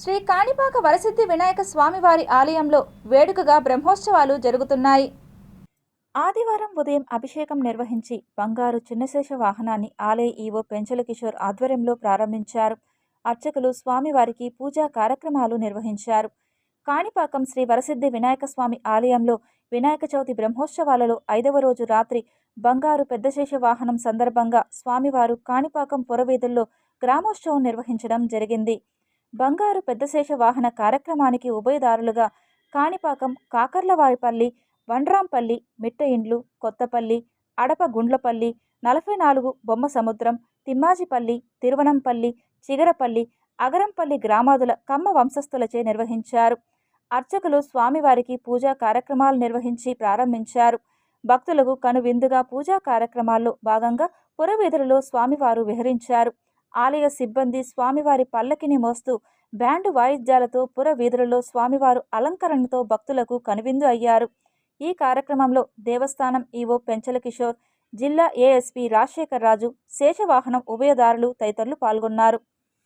శ్రీ కాణిపాక వరసిద్ధి వినాయక స్వామివారి ఆలయంలో వేడుకగా బ్రహ్మోత్సవాలు జరుగుతున్నాయి. ఆదివారం ఉదయం అభిషేకం నిర్వహించి బంగారు చిన్నశేష వాహనాన్ని ఆలయ ఈవో పెంచల కిషోర్ ఆధ్వర్యంలో ప్రారంభించారు. అర్చకులు స్వామివారికి పూజా కార్యక్రమాలు నిర్వహించారు. కాణిపాకం శ్రీ వరసిద్ధి వినాయక స్వామి ఆలయంలో వినాయక చవితి బ్రహ్మోత్సవాలలో 5వ రోజు రాత్రి బంగారు పెద్దశేష వాహనం సందర్భంగా స్వామివారు కాణిపాకం పురవీధుల్లో గ్రామోత్సవం నిర్వహించడం జరిగింది. బంగారు పెద్దశేష వాహన కార్యక్రమానికి ఉభయదారులుగా కాణిపాకం, కాకర్లవారిపల్లి, వండ్రాంపల్లి, మిట్ట ఇండ్లు, కొత్తపల్లి, అడప గుండ్లపల్లి, 44 బొమ్మ సముద్రం, తిమ్మాజిపల్లి, తిరువనంపల్లి, చిగరపల్లి, అగరంపల్లి గ్రామాదుల కమ్మ వంశస్థులచే నిర్వహించారు. అర్చకులు స్వామివారికి పూజా కార్యక్రమాలు నిర్వహించి ప్రారంభించారు. భక్తులకు కనువిందుగా పూజా కార్యక్రమాల్లో భాగంగా పురవీధులలో స్వామివారు విహరించారు. ఆలయ సిబ్బంది స్వామివారి పల్లకిని మోస్తూ బ్యాండు వాయిద్యాలతో పురవీధులలో స్వామివారు అలంకరణతో భక్తులకు కనువిందు అయ్యారు. ఈ కార్యక్రమంలో దేవస్థానం ఈవో పెంచల కిషోర్, జిల్లా ఏఎస్పీ రాజశేఖర్ రాజు, శేషవాహనం ఉభయదారులు తదితరులు పాల్గొన్నారు.